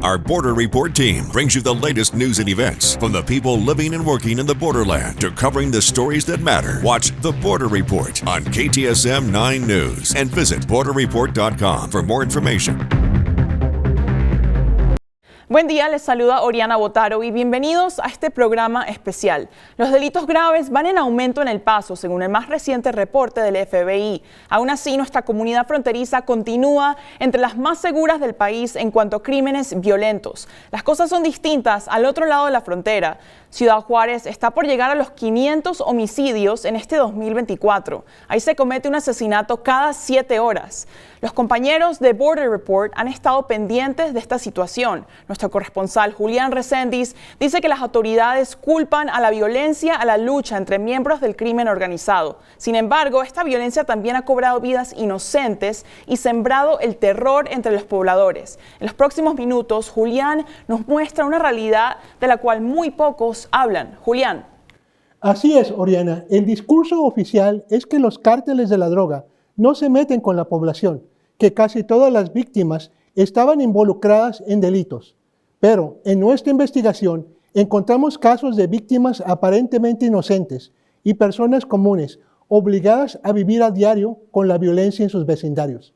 Our Border Report team brings you the latest news and events from the people living and working in the borderland to covering the stories that matter. Watch The Border Report on KTSM 9 News and visit borderreport.com for more information. Buen día, les saluda Oriana Botaro y bienvenidos a este programa especial. Los delitos graves van en aumento en El Paso, según el más reciente reporte del FBI. Aún así, nuestra comunidad fronteriza continúa entre las más seguras del país en cuanto a crímenes violentos. Las cosas son distintas al otro lado de la frontera. Ciudad Juárez está por llegar a los 500 homicidios en este 2024. Ahí se comete un asesinato cada 7 horas. Los compañeros de Border Report han estado pendientes de esta situación. Nuestro corresponsal Julián Reséndiz dice que las autoridades culpan a la violencia a la lucha entre miembros del crimen organizado. Sin embargo, esta violencia también ha cobrado vidas inocentes y sembrado el terror entre los pobladores. En los próximos minutos, Julián nos muestra una realidad de la cual muy pocos hablan. Julián. Así es, Oriana. El discurso oficial es que los cárteles de la droga no se meten con la población, que casi todas las víctimas estaban involucradas en delitos. Pero en nuestra investigación encontramos casos de víctimas aparentemente inocentes y personas comunes obligadas a vivir a diario con la violencia en sus vecindarios.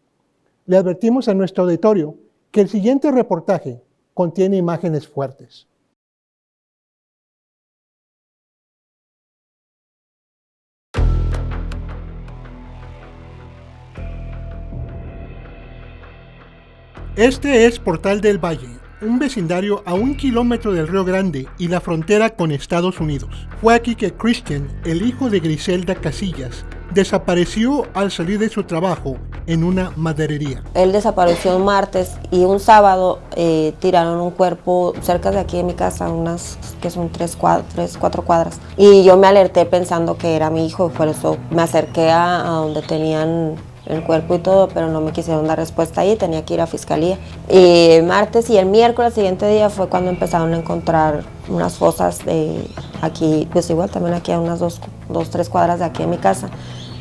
Le advertimos a nuestro auditorio que el siguiente reportaje contiene imágenes fuertes. Este es Portal del Valle, un vecindario a 1 kilómetro del Río Grande y la frontera con Estados Unidos. Fue aquí que Christian, el hijo de Griselda Casillas, desapareció al salir de su trabajo en una maderería. Él desapareció un martes y un sábado tiraron un cuerpo cerca de aquí de mi casa, unas que son 4 cuadras. Y yo me alerté pensando que era mi hijo, por eso me acerqué a donde tenían el cuerpo y todo, pero no me quisieron dar respuesta ahí, tenía que ir a fiscalía. Y martes y el miércoles, el siguiente día, fue cuando empezaron a encontrar unas fosas de aquí, pues igual también aquí a unas 3 cuadras de aquí en mi casa,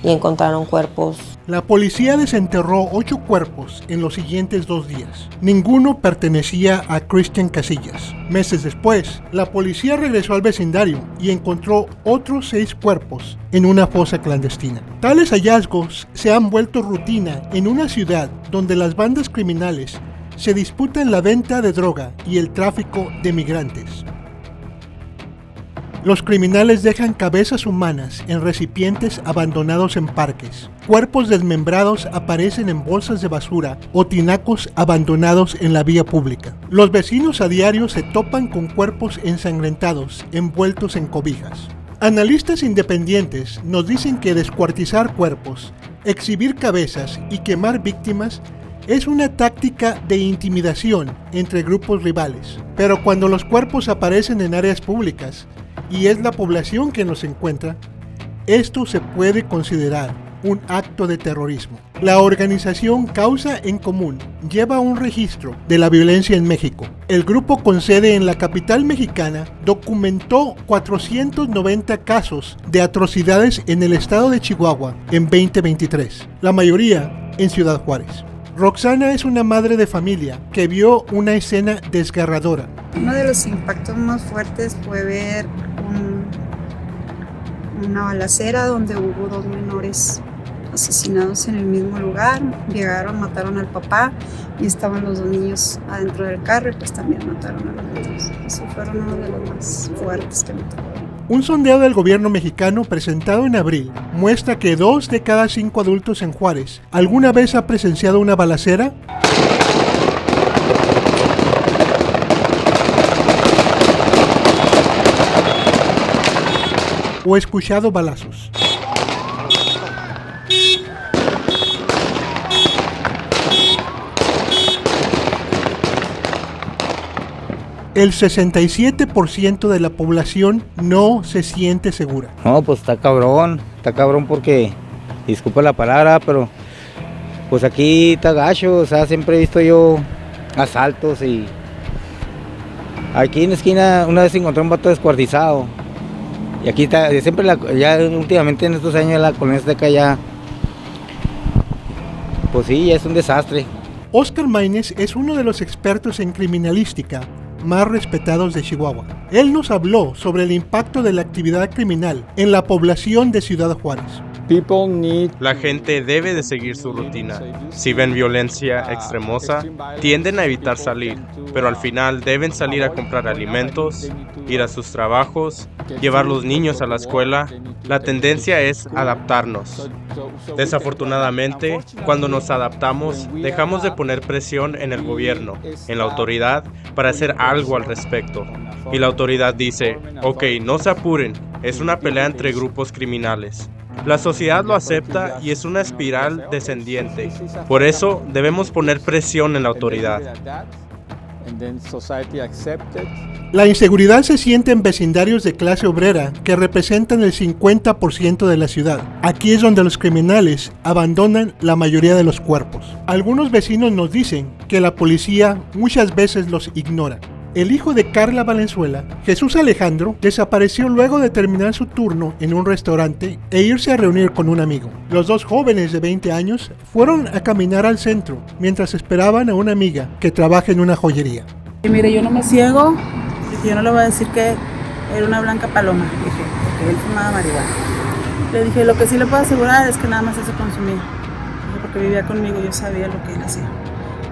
y encontraron cuerpos. La policía desenterró 8 cuerpos en los siguientes 2 días. Ninguno pertenecía a Christian Casillas. Meses después, la policía regresó al vecindario y encontró otros 6 cuerpos en una fosa clandestina. Tales hallazgos se han vuelto rutina en una ciudad donde las bandas criminales se disputan la venta de droga y el tráfico de migrantes. Los criminales dejan cabezas humanas en recipientes abandonados en parques. Cuerpos desmembrados aparecen en bolsas de basura o tinacos abandonados en la vía pública. Los vecinos a diario se topan con cuerpos ensangrentados envueltos en cobijas. Analistas independientes nos dicen que descuartizar cuerpos, exhibir cabezas y quemar víctimas es una táctica de intimidación entre grupos rivales. Pero cuando los cuerpos aparecen en áreas públicas, y es la población que los encuentra, esto se puede considerar un acto de terrorismo. La organización Causa en Común lleva un registro de la violencia en México. El grupo con sede en la capital mexicana documentó 490 casos de atrocidades en el estado de Chihuahua en 2023, la mayoría en Ciudad Juárez. Roxana es una madre de familia que vio una escena desgarradora. Uno de los impactos más fuertes fue ver una balacera donde hubo 2 menores asesinados en el mismo lugar. Llegaron, mataron al papá y estaban los 2 niños adentro del carro y pues también mataron a los niños. Esos fueron uno de los más fuertes que me tocó. Un sondeo del gobierno mexicano presentado en abril muestra que 2 de cada 5 adultos en Juárez alguna vez ha presenciado una balacera o escuchado balazos. El 67% de la población no se siente segura. No, pues está cabrón porque, disculpa la palabra, pero pues aquí está gacho, o sea, siempre he visto yo asaltos y aquí en la esquina una vez encontré un vato descuartizado y aquí está, siempre ya últimamente en estos años la colonia Azteca ya, pues sí, ya es un desastre. Oscar Maínez es uno de los expertos en criminalística más respetados de Chihuahua. Él nos habló sobre el impacto de la actividad criminal en la población de Ciudad Juárez. La gente debe de seguir su rutina. Si ven violencia extremosa, tienden a evitar salir, pero al final deben salir a comprar alimentos, ir a sus trabajos, llevar los niños a la escuela. La tendencia es adaptarnos. Desafortunadamente, cuando nos adaptamos, dejamos de poner presión en el gobierno, en la autoridad, para hacer algo al respecto. Y la autoridad dice, ok, no se apuren, es una pelea entre grupos criminales. La sociedad lo acepta y es una espiral descendiente. Por eso debemos poner presión en la autoridad. La inseguridad se siente en vecindarios de clase obrera que representan el 50% de la ciudad. Aquí es donde los criminales abandonan la mayoría de los cuerpos. Algunos vecinos nos dicen que la policía muchas veces los ignora. El hijo de Carla Valenzuela, Jesús Alejandro, desapareció luego de terminar su turno en un restaurante e irse a reunir con un amigo. Los dos jóvenes de 20 años fueron a caminar al centro mientras esperaban a una amiga que trabaja en una joyería. Y mire, yo no me ciego, yo no le voy a decir que era una blanca paloma, dije, porque él fumaba marihuana. Le dije, lo que sí le puedo asegurar es que nada más eso consumía, dije, porque vivía conmigo, yo sabía lo que él hacía.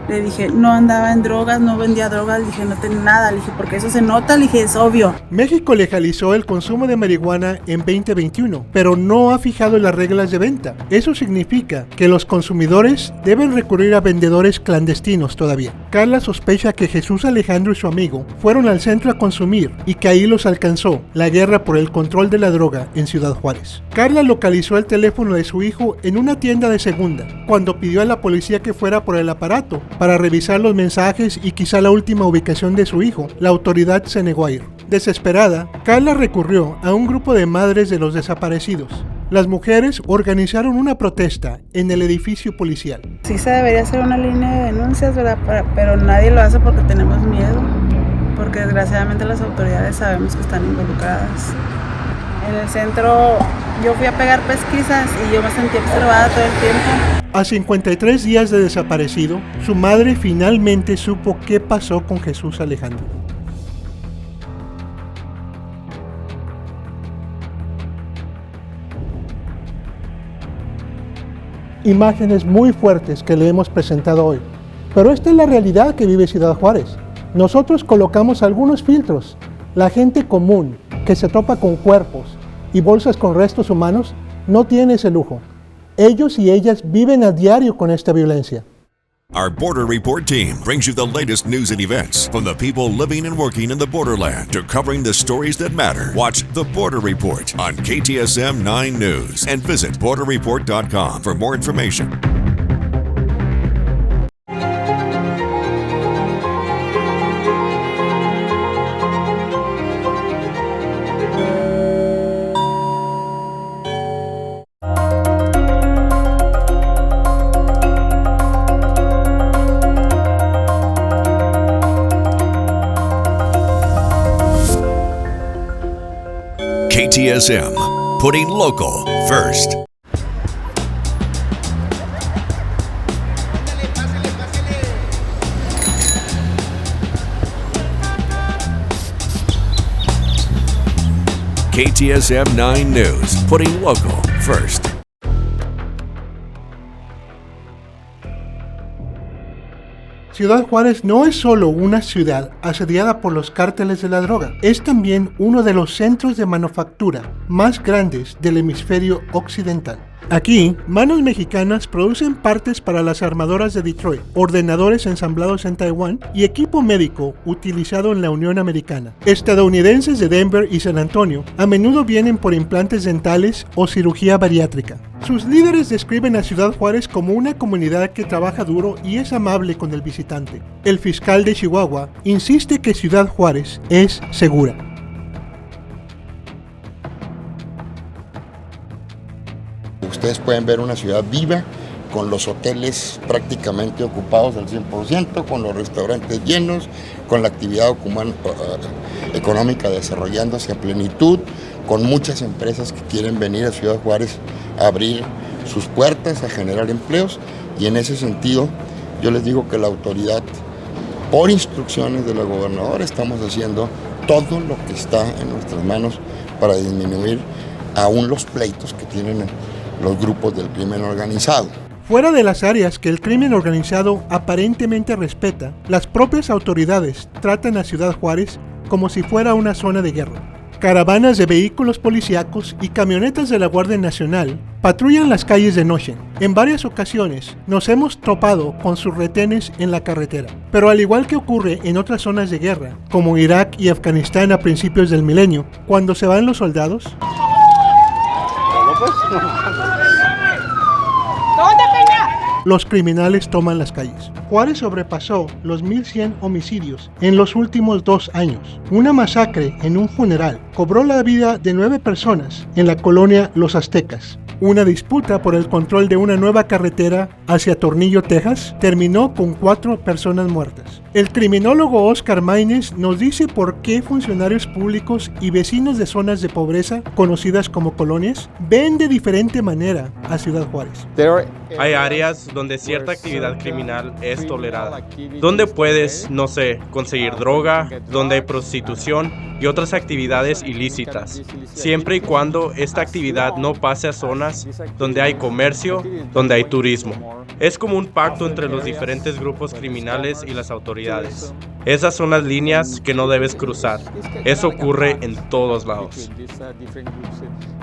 Le dije, no andaba en drogas, no vendía drogas, le dije, no tenía nada, le dije, porque eso se nota, le dije, es obvio. México legalizó el consumo de marihuana en 2021, pero no ha fijado las reglas de venta. Eso significa que los consumidores deben recurrir a vendedores clandestinos todavía. Carla sospecha que Jesús Alejandro y su amigo fueron al centro a consumir y que ahí los alcanzó la guerra por el control de la droga en Ciudad Juárez. Carla localizó el teléfono de su hijo en una tienda de segunda, cuando pidió a la policía que fuera por el aparato para revisar los mensajes y quizá la última ubicación de su hijo. La autoridad se negó a ir. Desesperada, Carla recurrió a un grupo de madres de los desaparecidos. Las mujeres organizaron una protesta en el edificio policial. Sí se debería hacer una línea de denuncias, ¿verdad? Pero nadie lo hace porque tenemos miedo, porque desgraciadamente las autoridades sabemos que están involucradas. En el centro yo fui a pegar pesquisas y yo me sentí observada todo el tiempo. A 53 días de desaparecido, su madre finalmente supo qué pasó con Jesús Alejandro. Imágenes muy fuertes que le hemos presentado hoy, pero esta es la realidad que vive Ciudad Juárez. Nosotros colocamos algunos filtros. La gente común que se topa con cuerpos y bolsas con restos humanos no tiene ese lujo. Ellos y ellas viven a diario con esta violencia. Our Border Report team brings you the latest news and events from the people living and working in the borderland to covering the stories that matter. Watch The Border Report on KTSM 9 News and visit borderreport.com for more information. KTSM, putting local first. KTSM 9 News, putting local first. Ciudad Juárez no es solo una ciudad asediada por los cárteles de la droga, es también uno de los centros de manufactura más grandes del hemisferio occidental. Aquí, manos mexicanas producen partes para las armadoras de Detroit, ordenadores ensamblados en Taiwán y equipo médico utilizado en la Unión Americana. Estadounidenses de Denver y San Antonio a menudo vienen por implantes dentales o cirugía bariátrica. Sus líderes describen a Ciudad Juárez como una comunidad que trabaja duro y es amable con el visitante. El fiscal de Chihuahua insiste que Ciudad Juárez es segura. Ustedes pueden ver una ciudad viva, con los hoteles prácticamente ocupados al 100%, con los restaurantes llenos, con la actividad económica desarrollándose a plenitud, con muchas empresas que quieren venir a Ciudad Juárez a abrir sus puertas, a generar empleos, y en ese sentido Yo les digo que la autoridad, por instrucciones de la gobernadora, estamos haciendo todo lo que está en nuestras manos para disminuir aún los pleitos que tienen los grupos del crimen organizado. Fuera de las áreas que el crimen organizado aparentemente respeta, las propias autoridades tratan a Ciudad Juárez como si fuera una zona de guerra. Caravanas de vehículos policíacos y camionetas de la Guardia Nacional patrullan las calles de noche. En varias ocasiones nos hemos topado con sus retenes en la carretera. Pero al igual que ocurre en otras zonas de guerra, como Irak y Afganistán a principios del milenio, cuando se van los soldados, los criminales toman las calles. Juárez sobrepasó los 1,100 homicidios en los últimos 2 años. Una masacre en un funeral cobró la vida de 9 personas en la colonia Los Aztecas. Una disputa por el control de una nueva carretera hacia Tornillo, Texas, terminó con 4 personas muertas. El criminólogo Oscar Maínez nos dice por qué funcionarios públicos y vecinos de zonas de pobreza, conocidas como colonias, ven de diferente manera a Ciudad Juárez. Hay áreas donde cierta actividad criminal es tolerada, donde puedes, no sé, conseguir droga, donde hay prostitución y otras actividades ilícitas, siempre y cuando esta actividad no pase a zonas donde hay comercio, donde hay turismo. Es como un pacto entre los diferentes grupos criminales y las autoridades. Esas son las líneas que no debes cruzar. Eso ocurre en todos lados.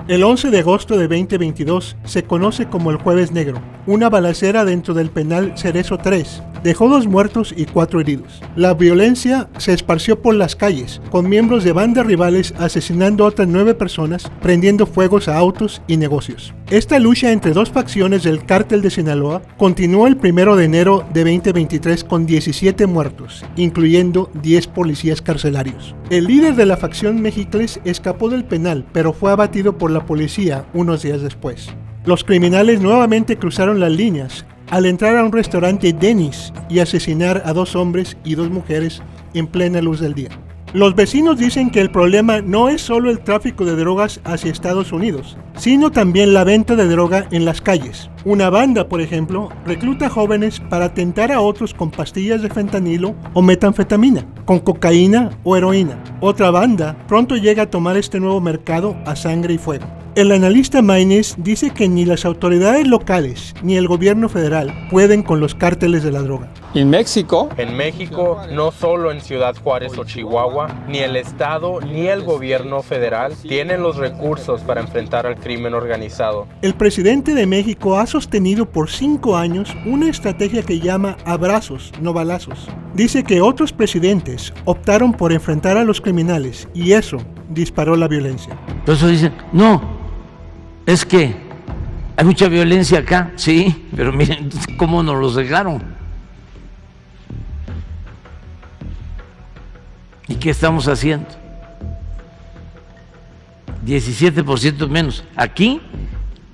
El 11 de agosto de 2022 se conoce como el Jueves Negro. Una balacera dentro del penal Cerezo 3 dejó 2 muertos y 4 heridos. La violencia se esparció por las calles, con miembros de bandas rivales asesinando a otras 9 personas, prendiendo fuegos a autos y negocios. Esta lucha entre 2 facciones del Cártel de Sinaloa continuó el 1 de enero de 2023 con 17 muertos, incluyendo 10 policías carcelarios. El líder de la facción Mexicles escapó del penal, pero fue abatido por la policía unos días después. Los criminales nuevamente cruzaron las líneas al entrar a un restaurante Denny's y asesinar a 2 hombres y 2 mujeres en plena luz del día. Los vecinos dicen que el problema no es solo el tráfico de drogas hacia Estados Unidos, sino también la venta de droga en las calles. Una banda, por ejemplo, recluta jóvenes para tentar a otros con pastillas de fentanilo o metanfetamina, con cocaína o heroína. Otra banda pronto llega a tomar este nuevo mercado a sangre y fuego. El analista Maínez dice que ni las autoridades locales ni el gobierno federal pueden con los cárteles de la droga. En México, no solo en Ciudad Juárez o Chihuahua, ni el Estado ni el gobierno federal tienen los recursos para enfrentar al crimen organizado. El presidente de México ha sostenido por 5 años una estrategia que llama abrazos, no balazos. Dice que otros presidentes optaron por enfrentar a los criminales y eso disparó la violencia. Por eso dicen, no, es que hay mucha violencia acá, sí, pero miren cómo nos los dejaron. ¿Y qué estamos haciendo? 17% menos. Aquí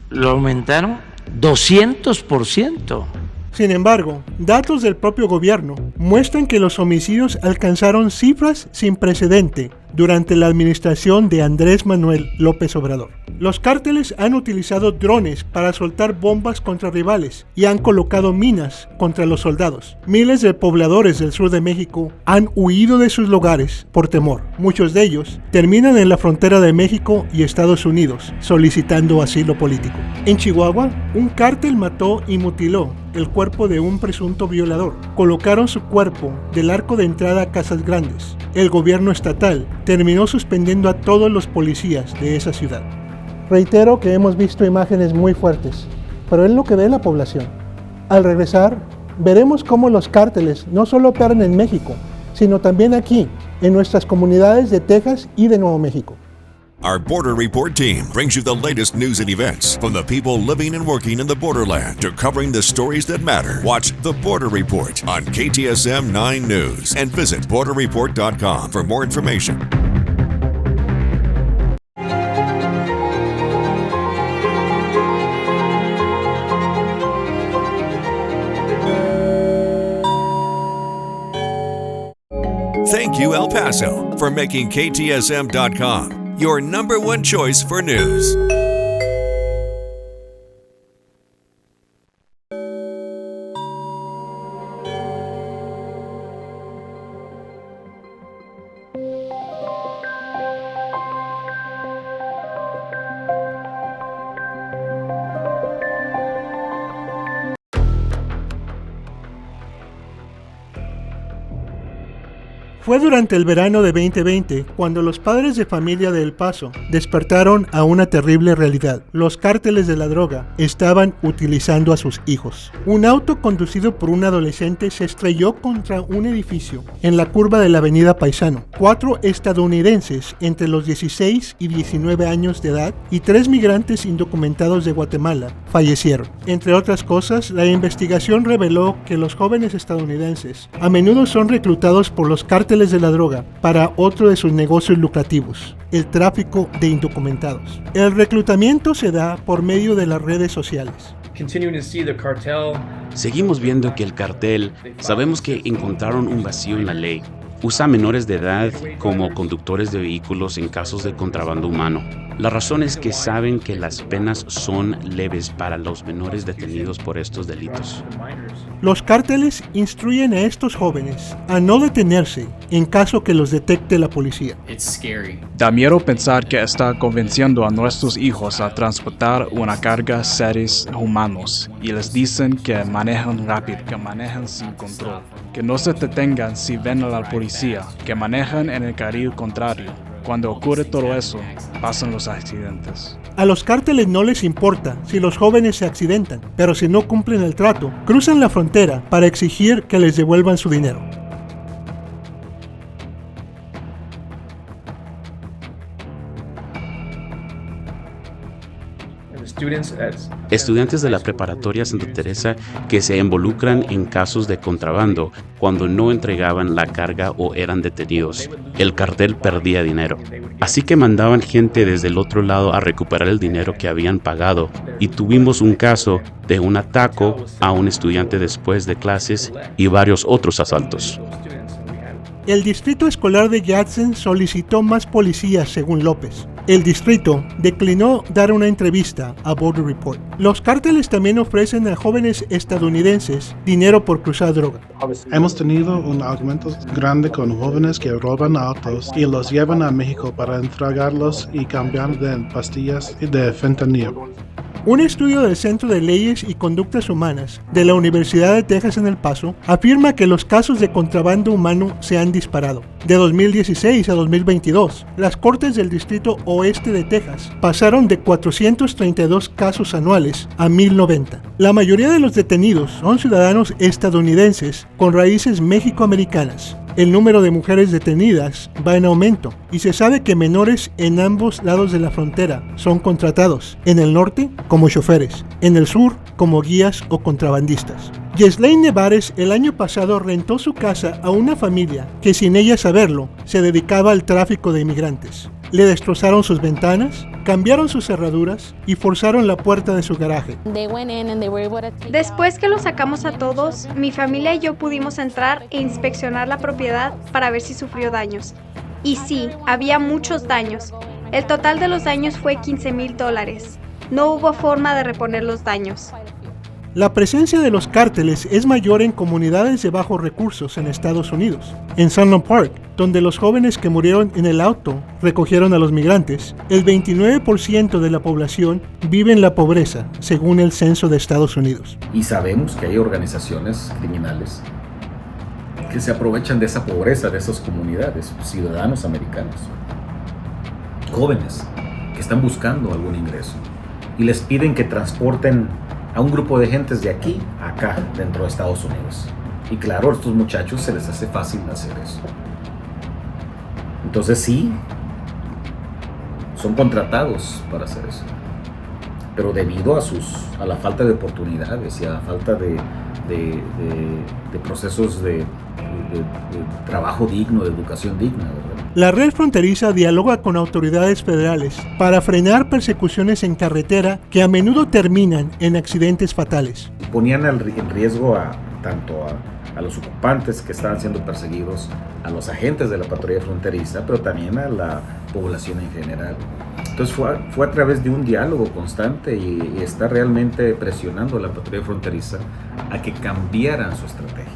lo aumentaron 200%. Sin embargo, datos del propio gobierno muestran que los homicidios alcanzaron cifras sin precedente durante la administración de Andrés Manuel López Obrador. Los cárteles han utilizado drones para soltar bombas contra rivales y han colocado minas contra los soldados. Miles de pobladores del sur de México han huido de sus lugares por temor. Muchos de ellos terminan en la frontera de México y Estados Unidos solicitando asilo político. En Chihuahua, un cártel mató y mutiló el cuerpo de un presunto violador. Colocaron su cuerpo del arco de entrada a Casas Grandes. El gobierno estatal terminó suspendiendo a todos los policías de esa ciudad. Reitero que hemos visto imágenes muy fuertes, pero es lo que ve la población. Al regresar, veremos cómo los cárteles no solo operan en México, sino también aquí, en nuestras comunidades de Texas y de Nuevo México. Our Border Report team brings you the latest news and events from the people living and working in the borderland to covering the stories that matter. Watch The Border Report on KTSM 9 News and visit borderreport.com for more information. Thank you, El Paso, for making KTSM.com your #1 choice for news. Fue durante el verano de 2020 cuando los padres de familia de El Paso despertaron a una terrible realidad. Los cárteles de la droga estaban utilizando a sus hijos. Un auto conducido por un adolescente se estrelló contra un edificio en la curva de la avenida Paisano. 4 estadounidenses entre los 16 y 19 años de edad y 3 migrantes indocumentados de Guatemala fallecieron. Entre otras cosas, la investigación reveló que los jóvenes estadounidenses a menudo son reclutados por los cárteles de la droga para otro de sus negocios lucrativos, el tráfico de indocumentados. El reclutamiento se da por medio de las redes sociales. Seguimos viendo que el cartel, sabemos que encontraron un vacío en la ley. Usa a menores de edad como conductores de vehículos en casos de contrabando humano. La razón es que saben que las penas son leves para los menores detenidos por estos delitos. Los cárteles instruyen a estos jóvenes a no detenerse en caso que los detecte la policía. Da miedo pensar que está convenciendo a nuestros hijos a transportar una carga de seres humanos y les dicen que manejan rápido, que manejan sin control, que no se detengan si ven a la policía, que manejan en el carril contrario. Cuando ocurre todo eso, pasan los accidentes. A los cárteles no les importa si los jóvenes se accidentan, pero si no cumplen el trato, cruzan la frontera para exigir que les devuelvan su dinero. Estudiantes de la preparatoria Santa Teresa que se involucran en casos de contrabando cuando no entregaban la carga o eran detenidos. El cartel perdía dinero. Así que mandaban gente desde el otro lado a recuperar el dinero que habían pagado y tuvimos un caso de un ataque a un estudiante después de clases y varios otros asaltos. El distrito escolar de Gadsden solicitó más policías, según López. El distrito declinó dar una entrevista a Border Report. Los cárteles también ofrecen a jóvenes estadounidenses dinero por cruzar droga. Hemos tenido un aumento grande con jóvenes que roban autos y los llevan a México para entregarlos y cambiar de pastillas de fentanilo. Un estudio del Centro de Leyes y Conductas Humanas de la Universidad de Texas en El Paso afirma que los casos de contrabando humano se han disparado. De 2016 a 2022, las cortes del Distrito Oeste de Texas pasaron de 432 casos anuales a 1090. La mayoría de los detenidos son ciudadanos estadounidenses con raíces mexicoamericanas. El número de mujeres detenidas va en aumento y se sabe que menores en ambos lados de la frontera son contratados, en el norte como choferes, en el sur como guías o contrabandistas. Yeslaine Nevares el año pasado rentó su casa a una familia que sin ella saberlo se dedicaba al tráfico de inmigrantes. Le destrozaron sus ventanas, cambiaron sus cerraduras y forzaron la puerta de su garaje. Después que los sacamos a todos, mi familia y yo pudimos entrar e inspeccionar la propiedad para ver si sufrió daños. Y sí, había muchos daños. El total de los daños fue $15,000. No hubo forma de reponer los daños. La presencia de los cárteles es mayor en comunidades de bajos recursos en Estados Unidos. En Sunland Park, donde los jóvenes que murieron en el auto recogieron a los migrantes, el 29% de la población vive en la pobreza, según el censo de Estados Unidos. Y sabemos que hay organizaciones criminales que se aprovechan de esa pobreza de esas comunidades, ciudadanos americanos, jóvenes que están buscando algún ingreso y les piden que transporten a un grupo de gentes de aquí a acá dentro de Estados Unidos. Y claro, a estos muchachos se les hace fácil hacer eso. Entonces sí, son contratados para hacer eso. Pero debido a la falta de oportunidades y a la falta de procesos de trabajo digno, de educación digna, ¿verdad? La red fronteriza dialoga con autoridades federales para frenar persecuciones en carretera que a menudo terminan en accidentes fatales. Ponían en riesgo tanto a los ocupantes que estaban siendo perseguidos, a los agentes de la patrulla fronteriza, pero también a la población en general. Entonces fue a través de un diálogo constante y está realmente presionando a la patrulla fronteriza a que cambiaran su estrategia.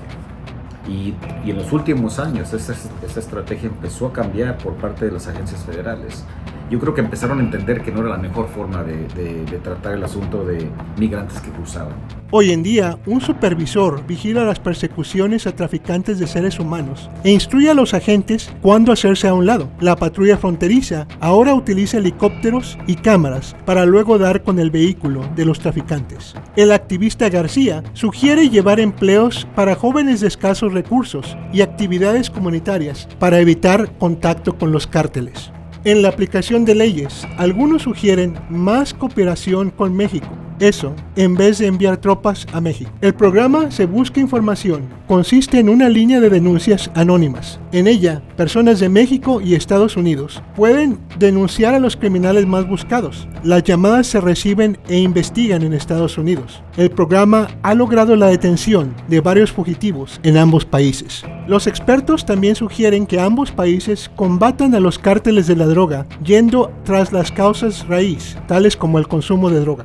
Y en los últimos años esa estrategia empezó a cambiar por parte de las agencias federales. Yo creo que empezaron a entender que no era la mejor forma de tratar el asunto de migrantes que cruzaban. Hoy en día, un supervisor vigila las persecuciones a traficantes de seres humanos e instruye a los agentes cuándo hacerse a un lado. La patrulla fronteriza ahora utiliza helicópteros y cámaras para luego dar con el vehículo de los traficantes. El activista García sugiere llevar empleos para jóvenes de escasos recursos y actividades comunitarias para evitar contacto con los cárteles. En la aplicación de leyes, algunos sugieren más cooperación con México. Eso, en vez de enviar tropas a México. El programa Se Busca Información consiste en una línea de denuncias anónimas. En ella, personas de México y Estados Unidos pueden denunciar a los criminales más buscados. Las llamadas se reciben e investigan en Estados Unidos. El programa ha logrado la detención de varios fugitivos en ambos países. Los expertos también sugieren que ambos países combatan a los cárteles de la droga yendo tras las causas raíz, tales como el consumo de droga.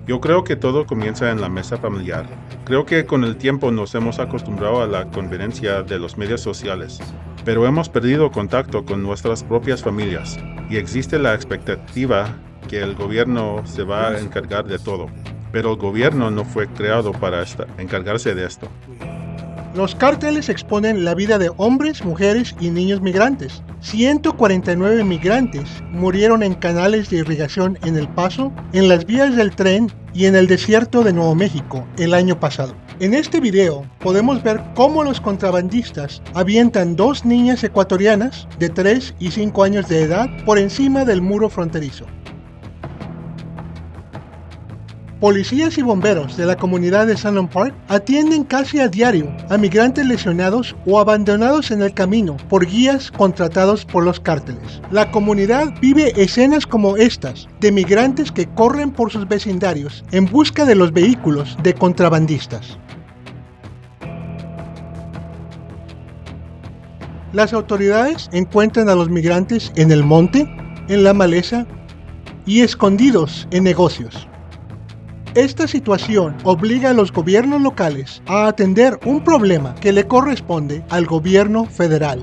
Yo creo que todo comienza en la mesa familiar. Creo que con el tiempo nos hemos acostumbrado a la conveniencia de los medios sociales, pero hemos perdido contacto con nuestras propias familias y existe la expectativa que el gobierno se va a encargar de todo, pero el gobierno no fue creado para encargarse de esto. Los cárteles exponen la vida de hombres, mujeres y niños migrantes. 149 migrantes murieron en canales de irrigación en El Paso, en las vías del tren y en el desierto de Nuevo México el año pasado. En este video podemos ver cómo los contrabandistas avientan 2 niñas ecuatorianas de 3 y 5 años de edad por encima del muro fronterizo. Policías y bomberos de la comunidad de Sandon Park atienden casi a diario a migrantes lesionados o abandonados en el camino por guías contratados por los cárteles. La comunidad vive escenas como estas, de migrantes que corren por sus vecindarios en busca de los vehículos de contrabandistas. Las autoridades encuentran a los migrantes en el monte, en la maleza y escondidos en negocios. Esta situación obliga a los gobiernos locales a atender un problema que le corresponde al gobierno federal.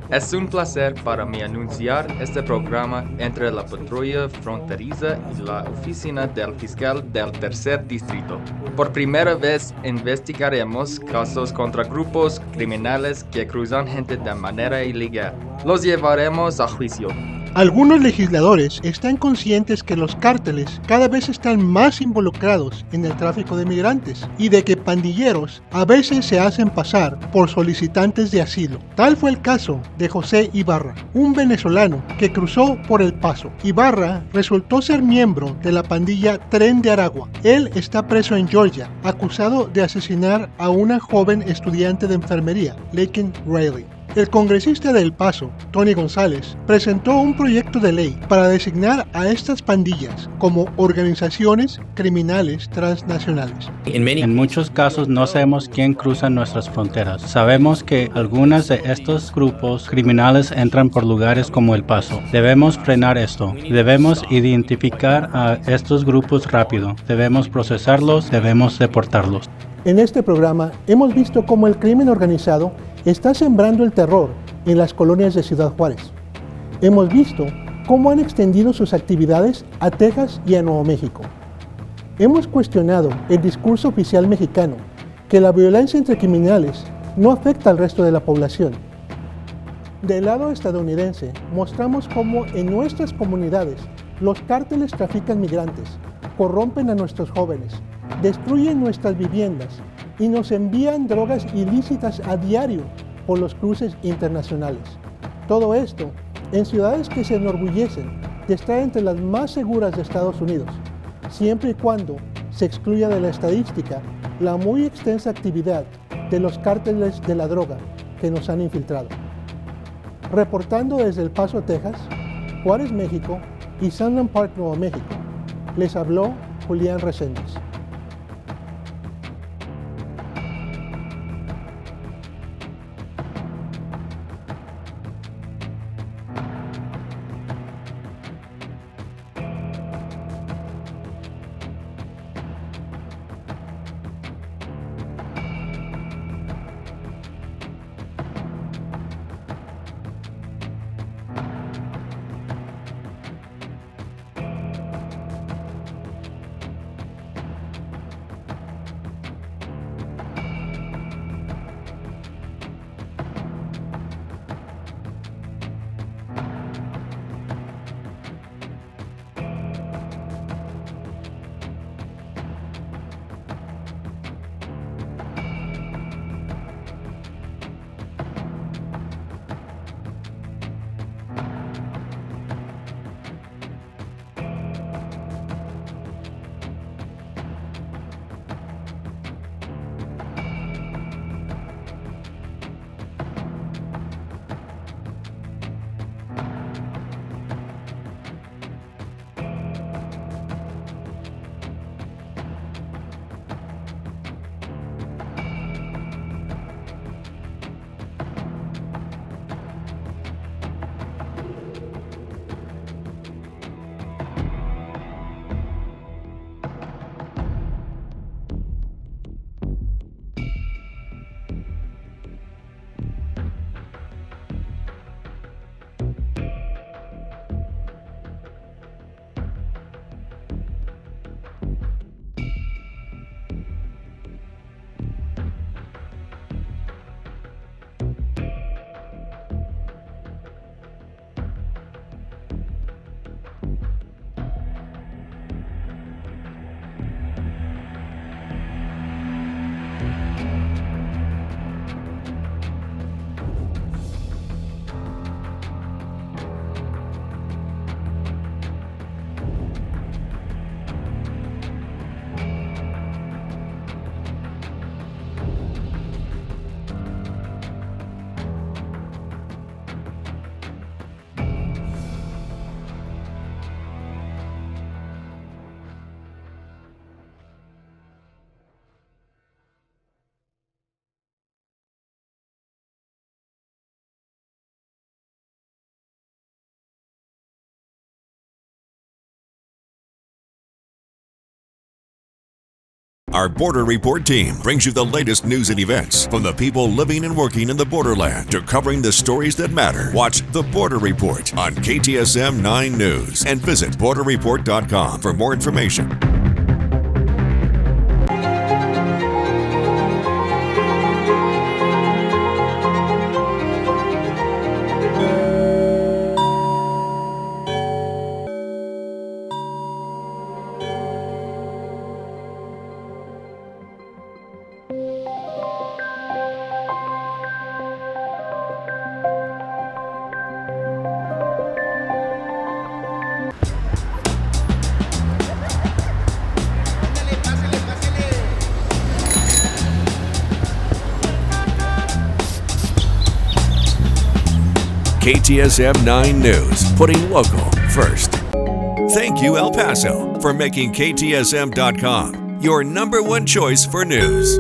Es un placer para mí anunciar este programa entre la patrulla fronteriza y la oficina del fiscal del tercer distrito. Por primera vez investigaremos casos contra grupos criminales que cruzan gente de manera ilegal. Los llevaremos a juicio. Algunos legisladores están conscientes que los cárteles cada vez están más involucrados en el tráfico de migrantes y de que pandilleros a veces se hacen pasar por solicitantes de asilo. Tal fue el caso de José Ibarra, un venezolano que cruzó por El Paso. Ibarra resultó ser miembro de la pandilla Tren de Aragua. Él está preso en Georgia, acusado de asesinar a una joven estudiante de enfermería, Laken Riley. El congresista de El Paso, Tony González, presentó un proyecto de ley para designar a estas pandillas como organizaciones criminales transnacionales. En muchos casos no sabemos quién cruza nuestras fronteras. Sabemos que algunos de estos grupos criminales entran por lugares como El Paso. Debemos frenar esto. Debemos identificar a estos grupos rápido. Debemos procesarlos. Debemos deportarlos. En este programa hemos visto cómo el crimen organizado está sembrando el terror en las colonias de Ciudad Juárez. Hemos visto cómo han extendido sus actividades a Texas y a Nuevo México. Hemos cuestionado el discurso oficial mexicano, que la violencia entre criminales no afecta al resto de la población. Del lado estadounidense, mostramos cómo en nuestras comunidades los cárteles trafican migrantes, corrompen a nuestros jóvenes, destruyen nuestras viviendas y nos envían drogas ilícitas a diario por los cruces internacionales. Todo esto en ciudades que se enorgullecen de estar entre las más seguras de Estados Unidos, siempre y cuando se excluya de la estadística la muy extensa actividad de los cárteles de la droga que nos han infiltrado. Reportando desde El Paso, Texas, Juárez, México y Sandon Park, Nuevo México, les habló Julián Reséndiz. Our Border Report team brings you the latest news and events from the people living and working in the borderland to covering the stories that matter. Watch The Border Report on KTSM 9 News and visit borderreport.com for more information. KTSM 9 News, putting local first. Thank you, El Paso, for making KTSM.com your #1 choice for news.